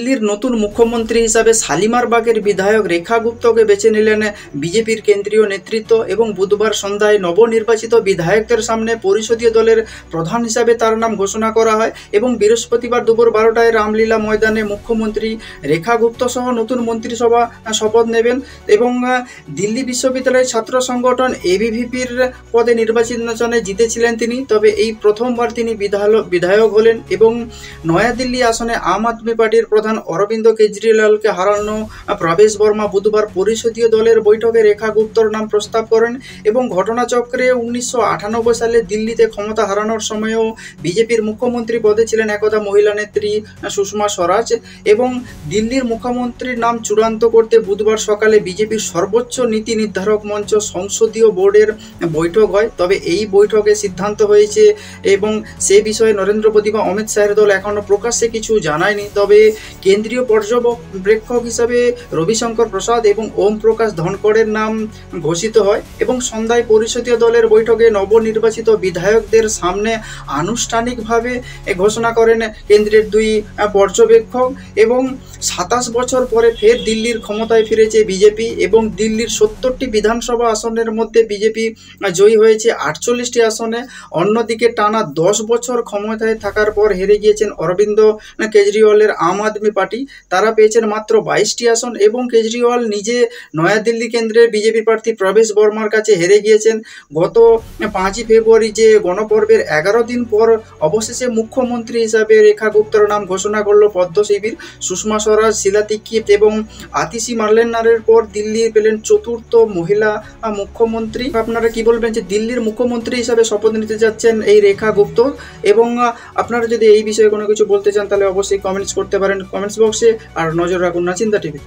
দিল্লির নতুন মুখ্যমন্ত্রী হিসাবে শালিমার বাগের বিধায়ক রেখা গুপ্তকে বেছে নিলেন বিজেপির কেন্দ্রীয় নেতৃত্ব এবং বুধবার সন্ধ্যায় নবনির্বাচিত বিধায়কদের সামনে পরিষদীয় দলের প্রধান হিসাবে তার নাম ঘোষণা করা হয় এবং বৃহস্পতিবার দুপুর 12টায় রামলীলা ময়দানে মুখ্যমন্ত্রী রেখা গুপ্ত সহ নতুন মন্ত্রিসভা শপথ নেবেন এবং দিল্লি বিশ্ববিদ্যালয়ের ছাত্র সংগঠন এবিভিপির পদে নির্বাচনে জিতেছিলেন তিনি। তবে এই প্রথমবার তিনি বিধায়ক হলেন এবং নয়াদিল্লি আসনে আম আদমি পার্টির প্রধান অরবিন্দ কেজরিওয়ালকে হারানো প্রবেশ বর্মা বুধবার পরিষদীয় দলের বৈঠকে রেখা গুপ্তর নাম প্রস্তাব করেন এবং ঘটনাচক্রে 1998 সালে দিল্লিতে ক্ষমতা হারানোর সময়ও বিজেপির মুখ্যমন্ত্রী পদে ছিলেন একদা মহিলা নেত্রী সুষমা স্বরাজ এবং দিল্লির মুখ্যমন্ত্রীর নাম চূড়ান্ত করতে বুধবার সকালে বিজেপির সর্বোচ্চ নীতি নির্ধারক মঞ্চ সংসদীয় বোর্ডের বৈঠক হয়। তবে এই বৈঠকে সিদ্ধান্ত হয়েছে এবং সে বিষয়ে নরেন্দ্র মোদী বা অমিত শাহের দল এখনও প্রকাশ্যে কিছু জানায়নি। তবে কেন্দ্রীয় পর্যবেক্ষক হিসাবে রবিশঙ্কর প্রসাদ এবং ওম প্রকাশ ধনকড়ের নাম ঘোষিত হয় এবং সন্ধ্যায় পরিষদীয় দলের বৈঠকে নবনির্বাচিত বিধায়কদের সামনে আনুষ্ঠানিকভাবে ঘোষণা করেন কেন্দ্রের দুই পর্যবেক্ষক এবং 27 বছর পরে ফের দিল্লির ক্ষমতায় ফিরেছে বিজেপি এবং দিল্লির 70টি বিধানসভা আসনের মধ্যে বিজেপি জয়ী হয়েছে 48টি আসনে। অন্যদিকে টানা 10 বছর ক্ষমতায় থাকার পর হেরে গিয়েছেন অরবিন্দ কেজরিওয়ালের আম আদমি পার্টি, তারা পেয়েছেন মাত্র 22টি আসন এবং কেজরিওয়াল নিজে নয়াদিল্লি কেন্দ্রের বিজেপি প্রার্থী প্রবেশ বর্মার কাছে হেরে গিয়েছেন। গত 5ই ফেব্রুয়ারি যে গণপর্বের 11 দিন পর অবশেষে মুখ্যমন্ত্রী হিসাবে রেখা গুপ্তর নাম ঘোষণা করল পদ্মশিবির। সুষমা স্বরাজ, শীলা দীক্ষিত এবং আতিশি মার্লেনারের পর দিল্লি পেলেন চতুর্থ মহিলা মুখ্যমন্ত্রী। আপনারা কি বলবেন যে দিল্লির মুখ্যমন্ত্রী হিসাবে শপথ নিতে যাচ্ছেন এই রেখা গুপ্ত? এবং আপনারা যদি এই বিষয়ে কোনো কিছু বলতে চান তাহলে অবশ্যই কমেন্টস করতে পারেন কমেন্টস বক্সে। আর নজর রাখুন নাচিন্দা টিভি।